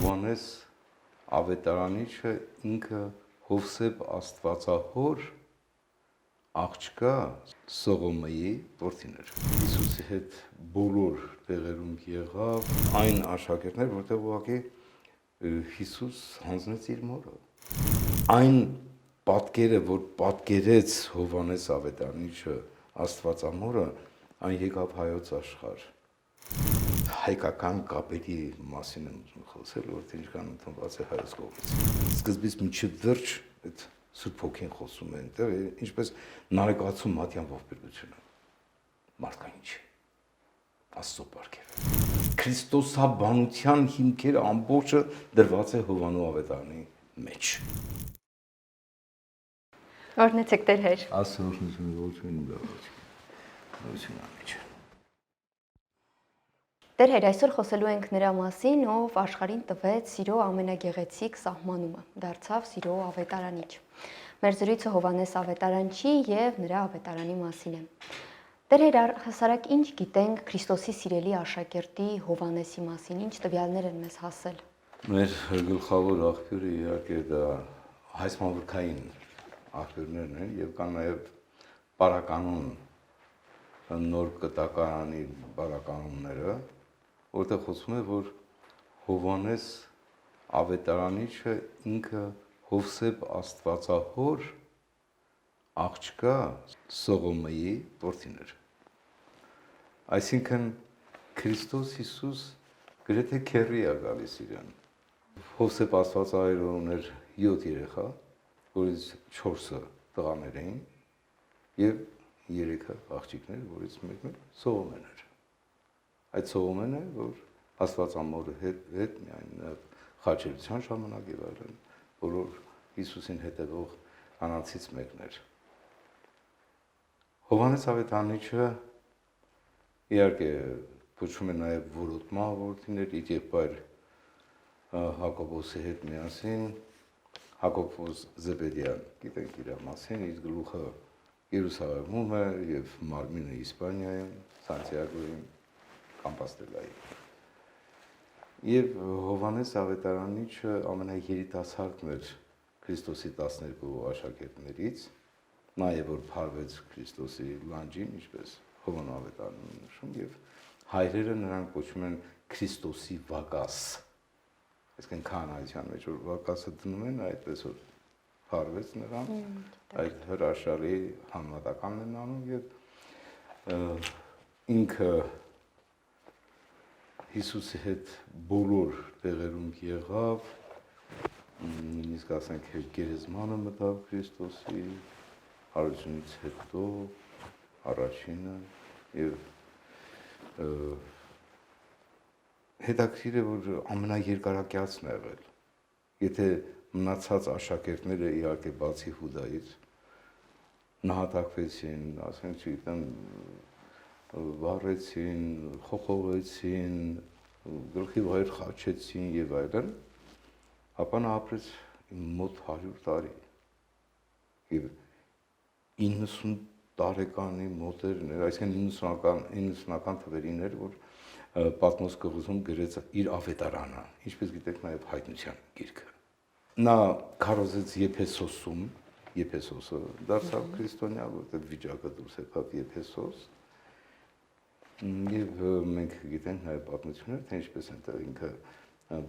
Հովհաննես ավետարանիչը ինքը Հովսեփ Աստվածահոր աղջկա Սողոմեի որդին էր։ Հիսուսի հետ բոլոր տեղերում եղավ այն աշակերտներ, որտեղ ուղղակի Հիսուս հանձնեց իր մորը։ Այն պատկերը, որ պատկերեց Հովհաննես ավետարանիչը Աստվածամորը, այն եկավ հայոց աշխարհ։ Հայկական կապերի մասին եմ ուզում խոսել, որտեղ ինչքան ընդունված է հայոց կողմից։ Սկզբից մինչև վերջ այդ Սուրբ Հոգին խոսում է այնտեղ, ինչպես Նարեկացու Մատյան ողբերգությունը։ Մարդկային չի։ Աստծո պարգև։ Քրիստոսաբանության հիմքերը ամբողջը դրված է Հովհաննու ավետարանի մեջ։ Օրհնեցեք Տեր Հայր։ Աստծո օրհնությունը ողջույն ու լավություն ամիջ։ Տեր Հայր, այսօր խոսելու ենք նրա մասին, ով աշխարհին տվեց սիրո ամենագեղեցիկ սահմանումը, դարձավ սիրո ավետարանիչ։ Մեր զրույցը Հովհաննես ավետարանչի եւ նրա ավետարանի մասին է։ Տեր Հայր, հասարակ ինչ գիտենք Քրիստոսի սիրելի աշակերտի Հովհաննեսի մասին, ինչ տվյալներ են մեզ հասել։ Մեր գլխավոր աղբյուրը իհարկե դա հայցմավրքային աղբյուրներն են եւ կան նաեւ պարականոն նոր կտակարանի պարականոնները, որտեղ խոսվում է, որ Հովհաննես ավետարանիչը ինքը Հովսեփ Աստվածահոր աղջկա Սողոմեի որդին էր։ Այսինքն Քրիստոս Հիսուս գրեթե քեռի է գալիս իրան։ Հովսեփ Աստվածահորը ուներ 7 երեխա, որից 4-ը տղաներ էին եւ 3-ը աղջիկներ, որից մեկը Սողոմեն էր։ Այդ Սողոմենը, որ Աստվածամորի հետ միայն խաչելության ժամանակ եւ այլն, բոլոր Հիսուսին հետևող անացից մեկն էր։ Հովհաննես ավետարանիչը իհարկե փոչում է նաև որոտման որդիներ, իր եղբայր Հակոբոսի հետ միասին, Հակոբոս Զեբեդյան, գիտենք իր մասին, իր գլուխը Երուսաղեմում է եւ մարմինը Իսպանիայում, Սանտիագոյում, Կամպաստելայում։ Եվ Հովհաննես ավետարանիչը ամենաերիտասարդն էր Քրիստոսի 12 աշակերտներից, նաև որ փարվեց Քրիստոսի լանջին, ինչպես Հովհաննու ավետարանը նշում, եւ հայրերը նրան կոչում են Քրիստոսի Վագաս։ Այսինքն քահանայության մեջ որ Վագասը դնում են, այդպես որ փարվեց նրան, այդ հրաշալի համատականն են անում եւ ինքը Հիսուսի հետ բոլոր տեղերում եղավ, նույնիսկ ասենք գերեզմանը մտավ Քրիստոսի հարությունից հետո առաջինը եւ հետաքրիր է որ ամենաերկարակյացն է եղել։ Եթե մնացած աշակերտները իհարկե բացի Հուդայից նահատակվեցին, ասենք չգիտեմ, վառեցին, խոխովեցին, գլխի վայր խաչեցին եւ այլն, ապա նա ապրեց մոտ 100 տարի։ Եվ 90 տարեկանի մոտերն էր, այսինքն 90-ական թվերին էր, որ Պատմոս կղզում գրեց իր ավետարանը, ինչպես գիտեք նաև հայտնության գիրքը։ Նա քարոզեց Եփեսոսում, Եփեսոսը դարձավ քրիստոնյա, որտեղ վիճակը դուրս եկավ Եփեսոս։ Եվ մենք գիտենք նաև պատմություններ, թե ինչպես այնտեղ ինքը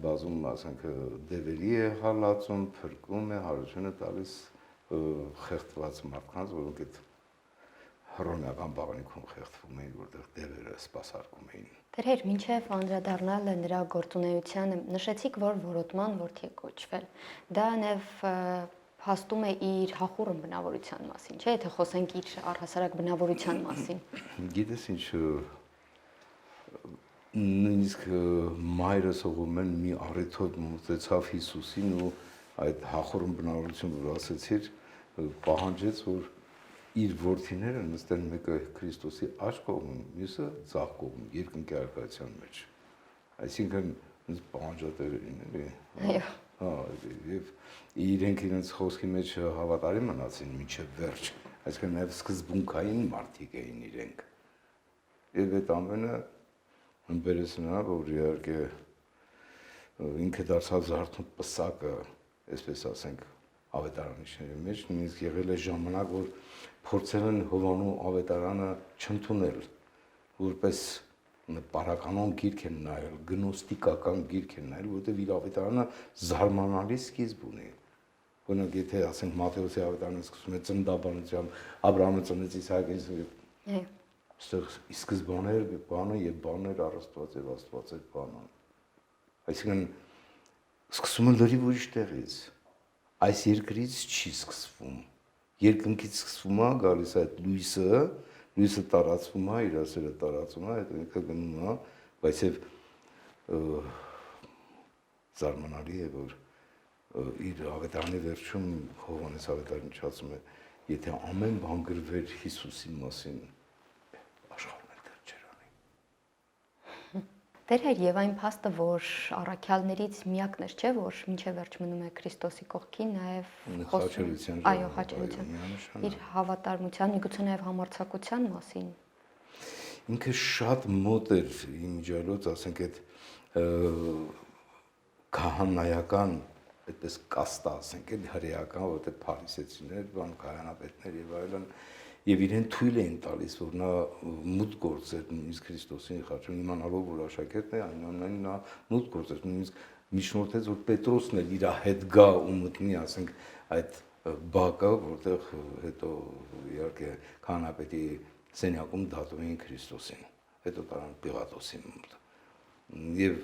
բազում, ասենք, դևերի է հալածում, փրկում է, հարությունը տալիս խեղդված մարդկանց, որոնք այդ հռոմեական բաղանիքում խեղդվում էին, որտեղ դևերը սպասարկում էին։ Տեր Հայր, մինչև անդրադառնալ նրա գործունեությանը, նշեցիք, որ որոտման որդի է կոչվել։ Դա նաև հաստում է իր հախուռն բնավորության մասին, չէ՞, եթե խոսենք իր առհասարակ բնավորության մասին։ Գիտես ինչ, նույնիսկ մայրը Սողոմեն մի առիթով մոտեցավ Հիսուսին ու այդ հախուռն բնավորությունը, որ ասեցիր, պահանջեց, որ իր որդիները նստեն մեկը Քրիստոսի աջ կողմում, մյուսը ձախ կողմում, երկնքի առկայության մեջ։ Այսինքն պահանջատերերին էլի։ Այո։ Եվ իրենք իրենց խոսքի մեջ հավատարի մնացին մինչև վերջ, այսինքն նաև սկզբունքային մարդիկ էին իրենք։ Եվ այդ ամենը բերեց նրան, որ իհարկե ինքը դարձավ զարթնոտ պսակը, այսպես ասենք, ավետարանիչների մեջ, նույնիսկ եղել է ժամանակ, որ փորձել են Հովանու ավետարանը չընդունել, որպես պարականոն գիրք են նայել, գնոստիկական գիրք են նայել, որովհետև իր ավետարանը զարմանալի սկիզբ ունի։ Օրինակ, եթե ասենք Մատթեոսի ավետարանը սկսում է ծննդաբանությամբ, Աբրահամը ծնեց Իսահակին, այստեղ սկզբաներ, բանը եւ բաներ Աստված եւ Աստված է բանը։ Այսինքն սկսում է լրիվ ուրիշ տեղից։ Այս երկրից չի սկսվում։ Երկնքից սկսվում է, գալիս է այդ լույսը տարածվում է, իր ասերը տարածում է, հետո ինքը գնում է, բայց եւ զարմանալի է, որ իր ավետարանի վերջում Հովհաննես ավետարանը ասում է, եթե ամեն բան գրվեր Հիսուսի մասին, աշխարհն էլ դեռ չէր անի։ Տեր էր եւ այն փաստը, որ առաքյալներից միակն էր, չէ, որ մինչև վերջ մնում է Քրիստոսի կողքին, նաեւ խաչելության, այո, խաչելության, իր հավատարմության, միգուցե նաեւ համարձակության մասին։ Ինքը շատ մոտ էր իմիջիալոց, ասենք այդ քահանայական, այդպես կաստա, ասենք, էլ հրեական, որտեղ փարիսեցիներ, բան քահանապետներ եւ այլն, եւ իրեն թույլ էին տալիս, որ նա մուտք գործեր նույնիսկ Քրիստոսին խաչում, իմանալով, որ աշակերտն է, այնուամենայնիվ նա մուտք գործեր, նույնիսկ միջնորդեց, որ Պետրոսն էլ իր հետ գա ու մտնի, ասենք, այդ բակը, որտեղ հետո իհարկե քահանապետի սենյակում դատում էին Քրիստոսին, հետո տարան Պիղատոսին մոտ։ Եվ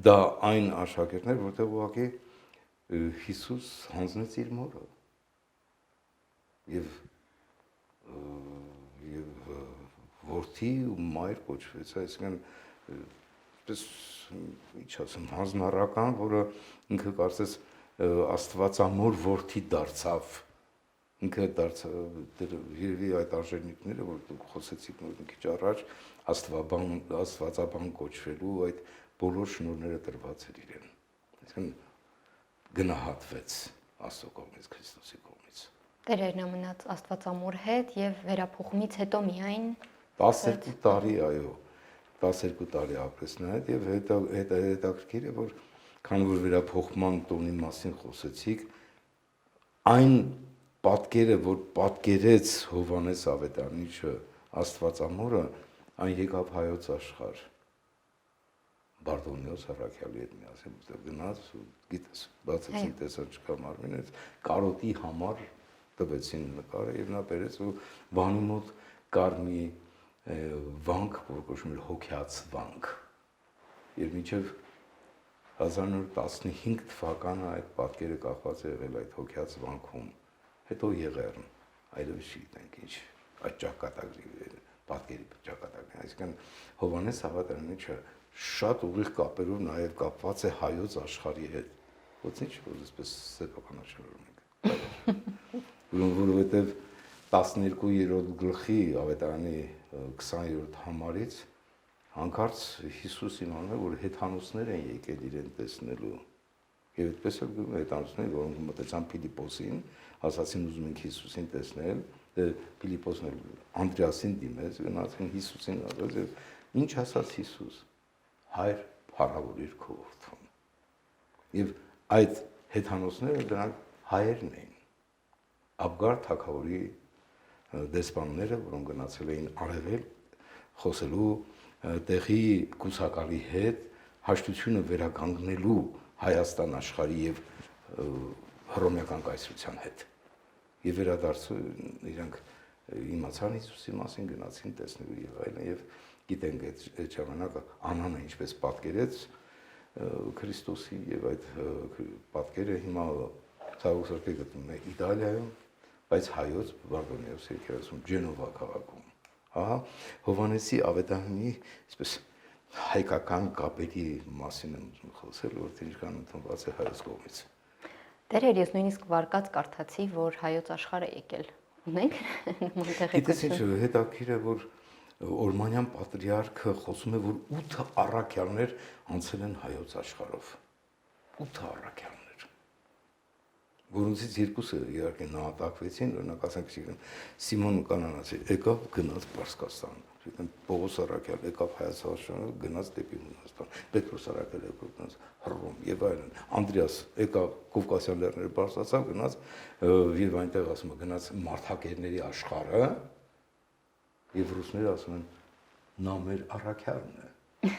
դա այն աշակերտներ, որտեղ ուղղակի Հիսուս հանձնեց իր մորը։ Եվ որդի ու մայր կոչվեց, այսինքն այդպես ինչ ասեմ, հանձնառական, որը ինքը կարծես Աստվածամոր որդի դարձավ։ Ինքը դարձավ երևի այդ արժանինքները, որ դուք խոսեցիք մի քիչ առաջ, աստվածաբան կոչվելու այդ բոլոր շնորհները տրված էր իրեն։ Այսինքն գնահատվեց Աստծո կողմից, Քրիստոսի կողմից։ Տերերն մնաց Աստվածամոր հետ եւ վերափոխումից հետո միայն 12 տարի, այո, 12 տարի ապրեց նա հետ եւ հետաքրքիր է, որ քանի որ վերափոխման տոնի մասին խոսեցիք, այն պատկերը, որ պատկերեց Հովհաննես ավետարանիչը Աստվածամորը, այն եկավ հայոց աշխարհ։ Բարդոնիոս առաքյալի հետ միասին գնաց ու գիտես, բացեցին տեսան չկա մարմինից, կարոտի համար տվեցին նկարը եւ նա բերեց ու վանի մոտ կար մի վանք, որ կոչվում էր հոգյաց վանք։ Եվ մինչև 1915 թվականը այդ պատկերը կախված է եղել այդ հոգյաց վանքում։ Հետո Եղեռն, այլևս չգիտենք ինչ, այդ ճակատագրի պատկերի ճակատագրի, այսինքն Հովհաննես ավետարանիչը շատ ուղիղ կապերով նաև կապված է հայոց աշխարհի հետ։ Ոչինչ, որ այսպես սեփականաշնորհում ենք։ Որովհետև 12-րդ գլխի ավետարանի 20-րդ համարից հանկարծ Հիսուս իմանում է, որ հեթանոսներ են եկել իրեն տեսնելու։ Եվ այդպես էլ գնում հեթանոսներ, որոնք մտեցան Փիլիպոսին, ասացին ուզում ենք Հիսուսին տեսնել, Փիլիպոսն էլ Անդրեասին դիմեց, գնացին Հիսուսին ասաց, եւ ինչ ասաց Հիսուս. Հայր փառավորիր քո որդուն։ Եվ այդ հեթանոսները դրանք հայերն էին։ Աբգար թագավորի դեսպանները, որոնք գնացել էին արևել, խոսելու տեղի կուսակալի հետ հաշտությունը վերականգնելու Հայաստան աշխարհի եւ հռոմեական կայսրության հետ։ Եվ վերադարձում իրանք իմացան Հիսուսի մասին, գնացին տեսնելու եւ այլն եւ գիտենք այդ ժամանակը Անանը ինչպես պատկերեց Քրիստոսի եւ այդ պատկերը հիմա ցավոքսորտի գտնվում է Իտալիայում, բայց հայոց Բարդոնիոս եկեղեցում Ջենովա քաղաքում։ Ահա Հովհաննեսի ավետարանի այսպես հայկական կապերի մասին եմ ուզում խոսել, որ ինչքան ընդունված է հայոց կողմից։ Տերեր, ես նույնիսկ վարկած կարդացի, որ հայոց աշխարհ է եկել։ Ունենք նման տեղեկություն։ Գիտես ինչ, հետաքրքիր է, որ Օրմանյան պատրիարքը խոսում է, որ 8 առաքյալներ անցել են հայոց աշխարհով։ 8 առաքյալներ։ որոնցից երկուսը իհարկե նահատակվեցին, օրինակ ասենք Սիմոն Կանանացի եկավ գնաց Պարսկաստան, այսինքն Պողոս Արաքյալ եկավ Հայաստան գնաց դեպի Հունաստան, Պետրոս Արաքյալ եկավ գնաց Հռոմ եւ այլն, Անդրեաս եկավ Կովկասյան լեռները բարձրացավ գնաց եւ այնտեղ ասում է գնաց մարդակերների աշխարհը եւ ռուսները ասում են նա մեր Արաքյալն է,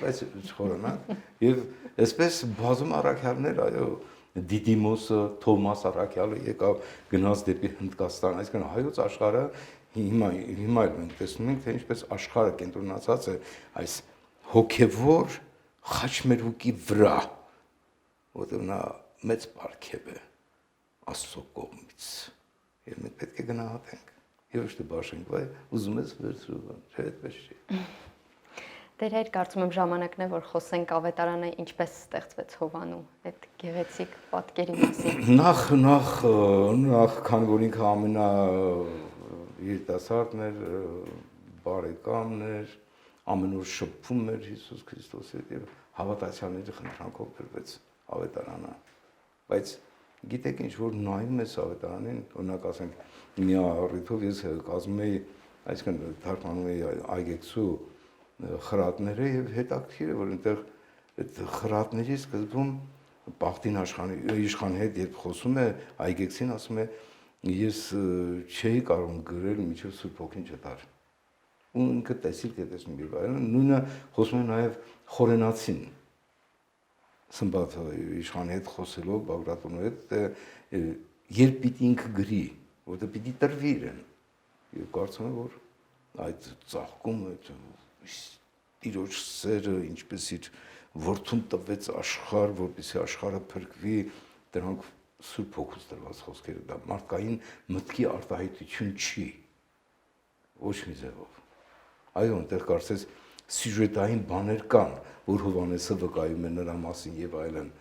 բայց չխորանանք եւ այսպես բազում Արաքյալներ այո Դիդիմոսը, Թոմաս Արաքյալը եկավ գնաց դեպի Հնդկաստան, այսինքն հայոց աշխարհը հիմա էլ մենք տեսնում ենք, թե ինչպես աշխարհը կենտրոնացած է այս հոգևոր խաչմերուկի վրա, որտեղ նա մեծ պարգև է Աստծո կողմից։ Եվ մենք պետք է գնահատենք։ Եվ ոչ թե բաշենք, վայ, ուզում ես վերցրու, չէ, այդպես չի։ Դեր հետ կարծում եմ ժամանակն է, որ խոսենք ավետարանը ինչպես ստեղծվեց Հովանու այդ գեղեցիկ պատկերի մասին։ Նախ քանի որ ինքը ամենա երիտասարդն էր, բարեկամն էր, ամեն օր շփվում էր Հիսուս Քրիստոսի հետ եւ հավատացյալների խնդրանքով գրվեց ավետարանը։ Բայց գիտեք ինչ որ նայում ես ավետարանին, օրինակ ասենք մի առիթով ես կազմում էի, այսինքն թարգմանում էի այգեքսու խրատները եւ հետաքրքիր է որ այնտեղ այդ խրատների սկզբում Բախտին իշխանի հետ երբ խոսում է այգեքսին ասում է ես չէի կարող գրել միջև Սուրբ Հոգին չտար ու ինքը տեսիլ կտեսնում եւ այլն նույնը խոսում է նաեւ խորենացին Սմբաթ իշխանի հետ խոսելով Բագրատոնի հետ երբ պիտի ինքը գրի որտեղ պիտի տրվի իրեն եւ կարծում եմ որ այդ ծաղկումը Տիրոջ սերը, ինչպես իր որդուն տվեց աշխարհ, որպեսզի աշխարհը փրկվի, դրանք Սուրբ Հոգուց տրված խոսքերը դա մարդկային մտքի արտահայտություն չի ոչ մի ձևով։ Այո, այնտեղ կարծես սյուժետային բաներ կան, որ Հովհաննեսը վկայում է նրա մասին եւ այլն,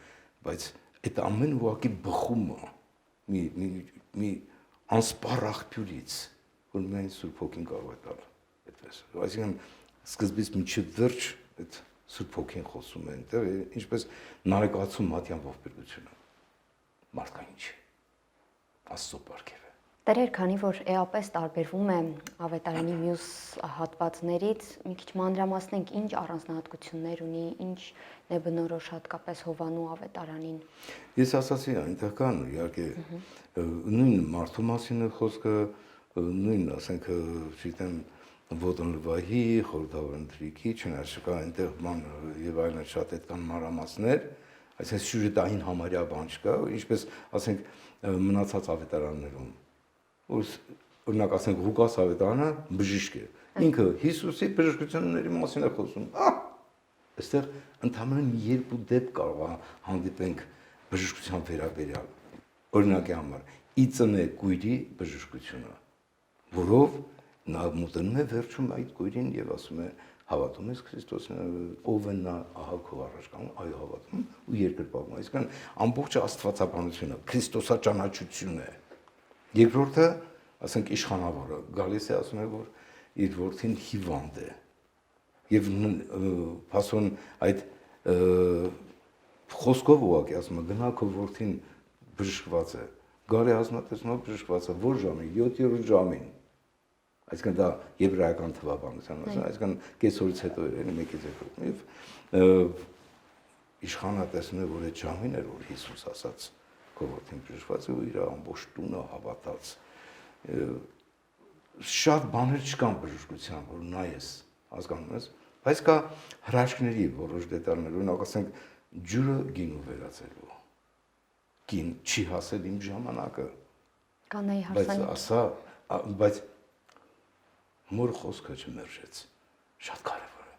բայց այդ ամեն ուղակի բխում է մի անսպառ աղբյուրից, որ միայն Սուրբ Հոգին կարող է տալ այդպես։ Այսինքն սկզբից մինչև վերջ այդ Սուրբ Հոգին խոսում է այնտեղ, ինչպես Նարեկացու Մատյան ողբերգությունը մարդկային չի, Աստծո պարգև է։ Տերեր, քանի որ էապես տարբերվում է ավետարանի մյուս հատվածներից, մի քիչ մանրամասնենք ինչ առանձնահատկություններ ունի, ինչն է բնորոշ հատկապես Հովանու ավետարանին։ Ես ասացի, այնտեղ կան իհարկե նույն մարդու մասին է խոսքը, նույն, ասենք, չգիտեմ Ոտնլվահի, խորհրդավոր ընթրիքի, չնայած այնտեղ բան եւ այլն շատ այդքան մանրամասներ, այսինքն սյուժետային համարյա բան չկա, ինչպես ասենք մնացած ավետարաններում, որ օրինակ ասենք Ղուկաս ավետարանը բժիշկ է, ինքը Հիսուսի բժշկությունների մասին է խոսում, այստեղ ընդհանրապես մի երկու դեպք կարող է հանդիպենք բժշկության վերաբերյալ, օրինակի համար, ի ծնե կույրի բժշկությունը, որով նա մոտենում է վերջում այդ կույրին եւ ասում է հավատում ես Քրիստոսին ով է նա ահա քո առաջ կանգնում այո հավատում ու երկրպագում այսինքն ամբողջ աստվածաբանությունը քրիստոսաճանաչություն է երկրորդը ասենք իշխանավորը գալիս է ասում է որ իր որդին հիվանդ է եւ փաստորեն այդ խոսքով ուղղակի ասում է գնա քո որդին բժշկված է գարի ազնատեցնով բժշկված է որ ժամին 7-րդ ժամին այսինքն դա եբրայական թվաբանության մասին, այսինքն կեսօրից հետո էր, էլի մեկից հետո։ Եվ իշխանը տեսնում է, որ այդ ժամին էր, որ Հիսուս ասաց քո որդին բժշկված է ու իր ամբողջ տունը հավատաց։ Շատ բաներ չկան բժշկության, որ նայես, հասկանում ես, բայց կա հրաշքների որոշ դետալներ, օրինակ ասենք ջուրը գինու վերածելու։ Գին չի հասել իմ ժամանակը։ Կանայի հարսանիք։ Բայց մոր խոսքը չմերժեց, շատ կարևոր է։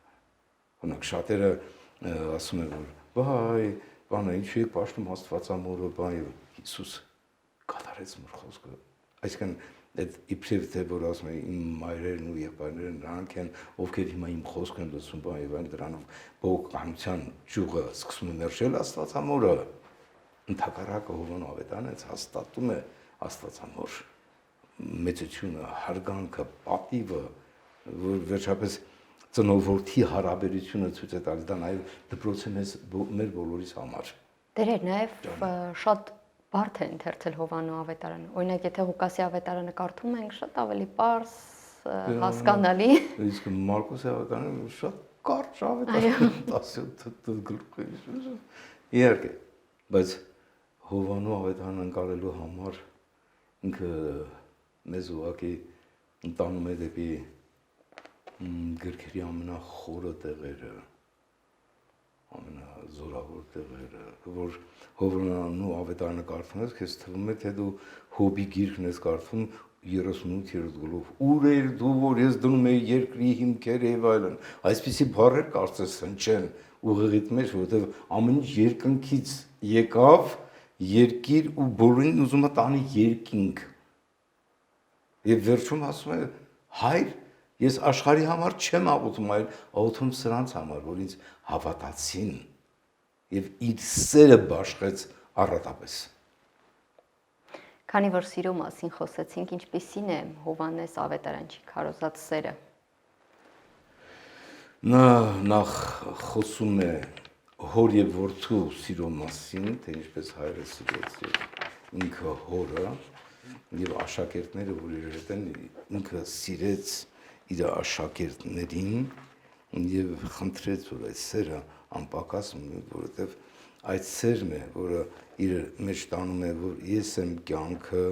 Օրինակ շատերը ասում են, որ վայ, բանը ինչու է պաշտում Աստվածամորը, բան եւ Հիսուս կատարեց մոր խոսքը։ Այսինքն այդ իբրև թե որ ասում են իմ մայրերն ու եղբայրները նրանք են, ովքեր հիմա իմ խոսքն են լսում, բան եւ այն դրանով բողոքականության ճյուղը սկսում է մերժել Աստվածամորը։ Ընդհակառակը Հովանու ավետարանը հաստատում է Աստվածամոր մեծությունը, հարգանքը, պատիվը, որ վերջապես ծնողորդի հարաբերությունը ցույց է տալիս, դա նաև դպրոց է մեր բոլորիս համար։ Դերեր նաև շատ բարդ է ընթերցել Հովանու ավետարանը։ Օրինակ, եթե Ղուկասի ավետարանը կարդում ենք, շատ ավելի պարզ, հասկանալի։ Իսկ Մարկոսի ավետարանը շատ կարճ ավետարան 17 գլուխ է։ Իհարկե, բայց Հովանու ավետարանը ընկալելու համար ինքը մեզ ուղղակի տանում է դեպի գրքերի ամենախորը տեղերը, ամենազորավոր տեղերը, որ Հովանու ավետարանը կարդում ես, քեզ թվում է, թե դու Հոբի գիրքն ես կարդում 38-րդ գլուխ։ Ուր էր դու, որ ես դնում էի երկրի հիմքերը եւ այլն։ Այսպիսի բառեր կարծես հնչեն ուղեղիդ մեջ, որովհետեւ ամեն ինչ երկնքից եկավ, երկիր ու բոլորին ուզում է տանի երկինք։ Եվ վերջում ասում է, հայր, ես աշխարհի համար չեմ աղոթում, այլ աղոթում սրանց համար, որ ինձ հավատացին եւ իր սերը բաշխեց առատապես։ Քանի որ սիրո մասին խոսեցինք, ինչպիսին է Հովանես ավետարանչի քարոզած սերը։ Նա նախ խոսում է հոր եւ որդու սիրո մասին, թե ինչպես հայրը սիրեց ինքը հորը եւ աշակերտները, որ իր հետ են, ինքը սիրեց իր աշակերտներին եւ խնդրեց, որ այդ սերը անպակաս մնի, որովհետեւ այդ սերն է, որը իր մեջ տանում է, որ ես եմ կյանքը,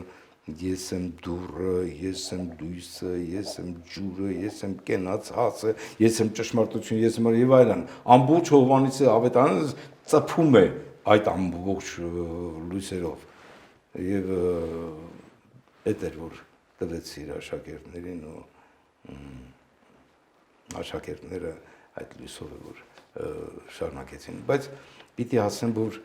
ես եմ դուռը, ես եմ լույսը, ես եմ ջուրը, ես եմ կենաց հացը, ես եմ ճշմարտությունը, ես եմ եւ այլն։ Ամբողջ Հովհաննեսի ավետարանը ծփում է այդ ամբողջ լույսերով եւ այդ էր որ տվեց իր աշակերտներին ու աշակերտները այդ լույսով որ շարունակեցին, բայց պիտի ասեմ, որ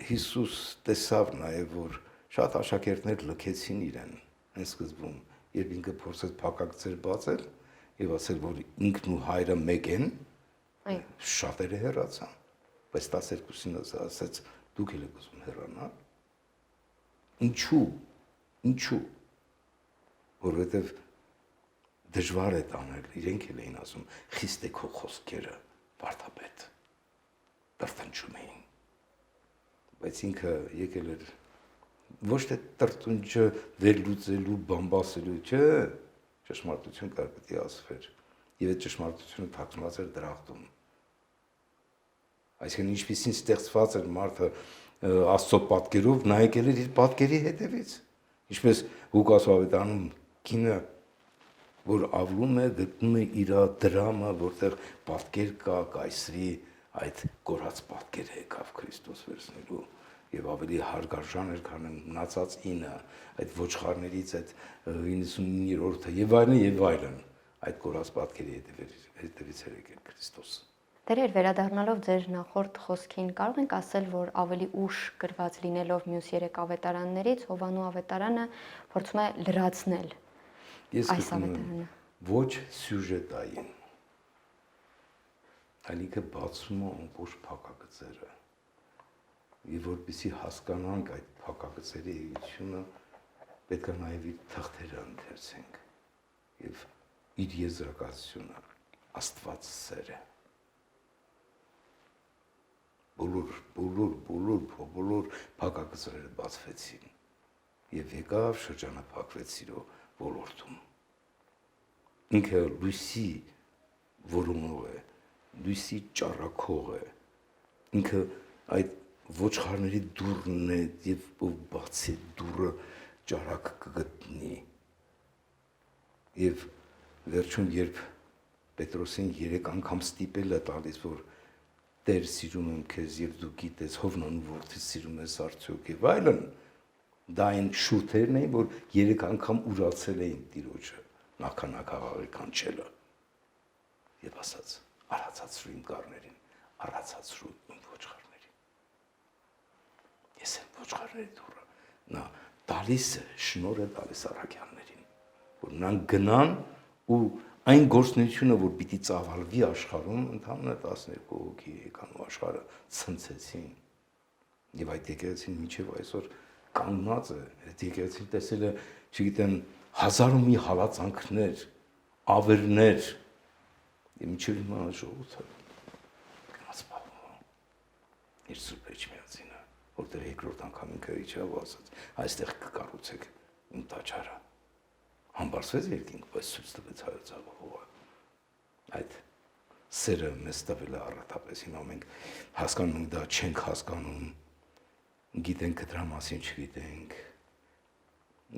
Հիսուս տեսավ նաև, որ շատ աշակերտներ լքեցին իրեն այն սկզբում, երբ ինքը փորձեց փակագծեր բացել եւ ասել, որ ինքն ու հայրը մեկ են, շատերը հեռացան, բայց 12-ին ասաց, դուք եք ուզում հեռանալ։ Ինչու։ Որովհետեւ դժվար է տանել, իրենք էլ էին ասում, խիստ է քո խոսքերը, վարդապետ, տրտնջում էին, բայց ինքը եկել էր ոչ թե տրտնջը վերլուծելու, բամբասելու, չէ, ճշմարտություն կար պետք է ասվեր, եւ այդ ճշմարտությունը թաքնված էր դրախտում, այսինքն ինչպիսին ստեղծված էր մարդը Աստծո պատկերով, նա եկել էր իր պատկերի հետևից, ինչպես Ղուկաս ավետարանում կինը որ ավլում է, գտնում է իր դրամը, որտեղ պատկեր կա կայսրի այդ կորած պատկերը եկավ Քրիստոս վերցնելու եւ ավելի հարգարժան էր, քան մնացած 9, այդ ոչխարներից այդ 99-րդը եւ այլն, այդ կորած պատկերի հետևից էր եկել Քրիստոսը։ Տերեր, վերադառնալով ձեր նախորդ խոսքին, կարող ենք ասել, որ ավելի ուշ գրված լինելով մյուս 3 ավետարաններից, Հովանու ավետարանը փորձում է լրացնել այս ավետարանը։ Ոչ սյուժետային, այլինքն բացում է ամբողջ փակագծերը, եւ որպեսզի հասկանանք այդ փակագծերի էությունը, պետք է նաեւ իր թղթերը ընթերցենք եւ իր եզրակացությունը, Աստված սերը։ Բոլոր փակագծերը բացվեցին եւ եկավ շրջանափակվեց սիրո ոլորտում։ Ինքը լույսի որոնող է, լույսի ճառակող է, ինքը այդ ոչխարների դուռն է եւ ով բացի դուռը ճառակ կգտնի։ Եվ վերջում երբ Պետրոսին 3 անգամ ստիպել է տալիս, որ Տեր սիրում եմ քեզ եւ դու գիտես Հովնանու որդի սիրում ես արդյոք եւ այլն, դա այն շուրթերն էին, որ 3 անգամ ուրացել էին Տիրոջը նախանաքաղաղի կանչելը եւ ասաց արածացրու իմ գառներին, արածացրու իմ ոչխարներին։ Ես եմ ոչխարների դուռը։ Նա տալիս է, շնորհ է տալիս առաքյալներին, որ նրանք գնան ու այն գործունեությունը, որ պիտի ծավալվի աշխարհում, ընդհանուր 12 հոգի եկան ու աշխարհը ցնցեցին։ Եվ այդ եկեղեցին մինչև այսօր կանգնած է, այդ եկեղեցին տեսել է, չգիտեմ, 1000 ու մի հալածանքներ, ավերներ, եւ մինչև հիմա ժողովուրդը գնաց պահում իր սուրբ էջմիածինը, որտեղ երկրորդ անգամ ինքը իջավ ու ասաց. այստեղ կկառուցեք իմ տաճարը։ Համբարձվեց երկինք, բայց ցույց տվեց հայոց աղողը։ Այդ սերը մեզ տվել է առատապես, հիմա մենք հասկանում ենք դա, չենք հասկանում, գիտենք դրա մասին չգիտենք,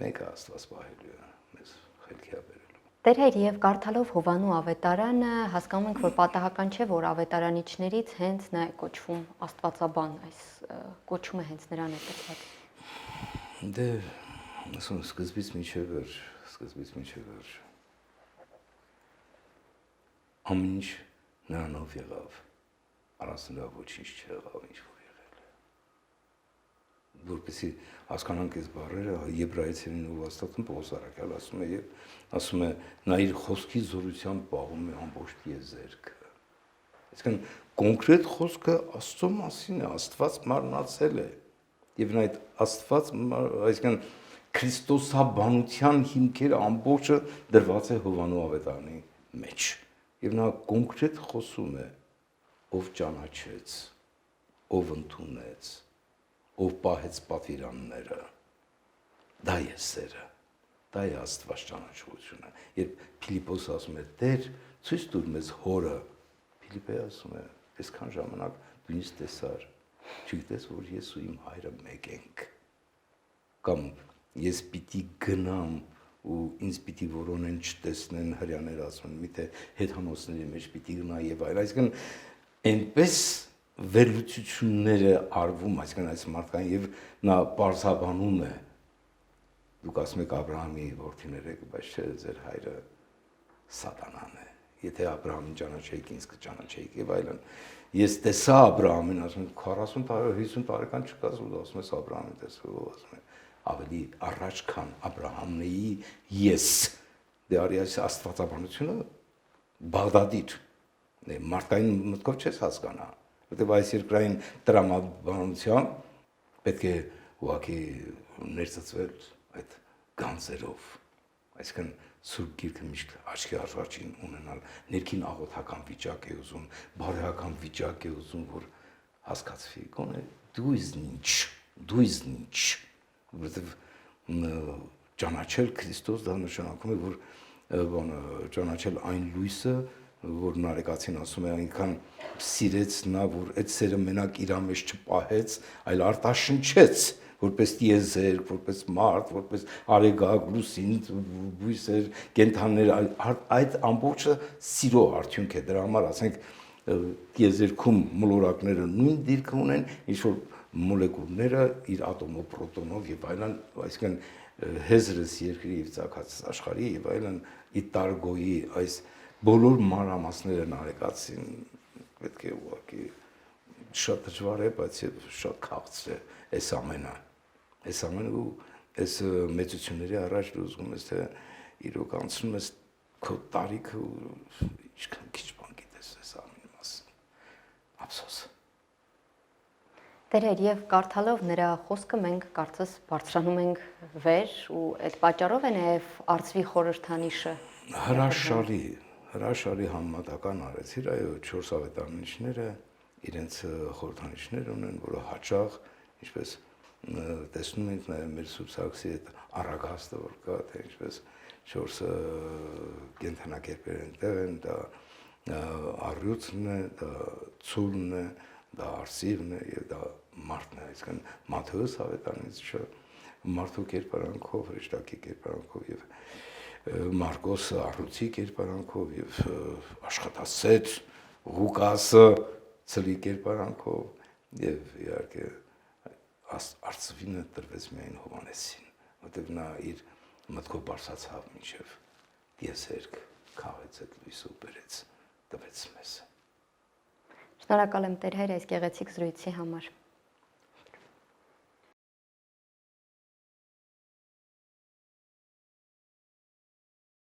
մեկ Աստված պահելու է մեզ խելքի բերելու։ Տեր Հայր, եւ կարդալով Հովանու ավետարանը հասկանում ենք, որ պատահական չէ, որ ավետարանիչներից հենց նա է կոչվում Աստվածաբան, այս կոչումը հենց նրան է տրված։ Դե, ասում սկզբից մինչև վերջ ամեն ինչ նրանով եղավ, առանց նրա ոչինչ չեղավ, ինչ որ եղել է։ Որպեսզի հասկանանք այս բառերը, եբրայեցերին ու հաստատում Պողոս առաքյալը ասում է նա իր խոսքի զորությամբ պահում է ամբողջ տիեզերքը։ Այսինքն կոնկրետ խոսքը Աստծո մասին է, Աստված մարմնացել է։ Եվ նա այդ Աստված, այսինքն քրիստոսաբանության հիմքերը ամբողջը դրված է Հովանու ավետարանի մեջ։ Եվ նա կոնկրետ խոսում է, ով ճանաչեց, ով ընդունեց, ով պահեց պատվիրանները, դա է սերը, դա է Աստված ճանաչողությունը։ Երբ Փիլիպոսը ասում է, Տեր, ցույց տուր մեզ հորը, Փիլիպը ասում է, այսքան ժամանակ դու ինձ տեսար, չգիտես, որ ես ու իմ հայրը մեկ ենք, կամ ես պիտի գնամ ու ինձ պիտի որոնեն չտեսնեն հրյաներ ասում, միթե հետհանոսների մեջ պիտի գնա եւ այլ, այսինքն այնպես վերլուծությունները արվում, այսինքն այս մարդկային եւ նա բարձաբանում է, դուք ասում եք Աբրահամի որդիներ եք, բայց չէ, ձեր հայրը սատանան է, եթե Աբրահամին ճանաչեիք, ինձ կճանաչեիք եւ այլն։ Ես տեսա Աբրահամին, ասում եմ 40 տարի, 50 տարեկան չկաս ու ասում ես Աբրահամին տեսա, ասում եմ ավելի առաջ քան Աբրահամն էի ես։ Դե արի այս աստվածաբանությունը Բաղդադից մարդկային մտքով չես հասկանա, որտեղ այս երկրային տրամաբանությամբ պետք է ուղղակի ներծծվել այդ գանձերով, այսինքն Սուրբ Գիրքը միշտ աչքի առաջին ունենալ, ներքին աղոթական վիճակ է ուզում, բարոյական վիճակ է ուզում, որ հասկացվի, գոնե դու ես ինչ, որովհետև ճանաչել Քրիստոս դա նշանակում է, որ ճանաչել այն լույսը, որ Նարեկացին ասում է, այնքան սիրեց նա, որ այդ սերը մենակ իր մեջ չպահեց, այլ արտաշնչեց, որպես տիեզերք, որպես մարդ, որպես արեգակ, լուսին, բույսեր, կենդաններ, այդ ամբողջը սիրո արդյունք է, դրա համար ասենք տիեզերքում մոլորակները նույն դիրքը ունեն, ինչ որ մոլեկուլները իր ատոմով, պրոտոնով եւ այլն, այսինքն հեզրս երկրի եւ ցակած աշխարհի եւ այլն իտարգոյի այս բոլոր մանրամասները Նարեկացին պետք է ուղղակի շատ դժվար է, բայց շատ քաղցր է այս ամենը ու այս մեծությունների առաջ դու զգում ես թե իրոք անցնում ես քո տարիքը ու ինչքան քիչ բան գիտես այս ամենի մասին ափսոս։ Տեր Հայր, եւ կարդալով նրա խոսքը մենք կարծես բարձրանում ենք վեր ու այդ պատճառով է նաեւ արծվի խորհրդանիշը հրաշալի համեմատական արեցիր, այո, 4 ավետարանիչները իրենց խորհրդանիշներ ունեն, որը հաճախ, ինչպես տեսնում ենք նաև մեր Սուրբ Սարգսի այդ առագաստը, որ կա, թե ինչպես 4 կենդանակերպեր այնտեղ են, դա առյուծն է, դա ցուլն է, դա արսիվն է եւ դա մարդն է, այսինքն Մատթեոս ավետարանիչը մարդու կերպարանքով, հրեշտակի կերպարանքով եւ Մարկոսը առյուծի կերպարանքով եւ աշխատասեր Ղուկասը ծլի կերպարանքով եւ իհարկե արծվինը տրվեց միայն Հովանեսին, որտեղ նա իր մտքով բարձրացավ մինչև տիեզերք քաղեց այդ լույսը ու բերեց տվեց մեզ։ Շնորհակալ եմ Տեր Հայր այս գեղեցիկ զրույցի համար։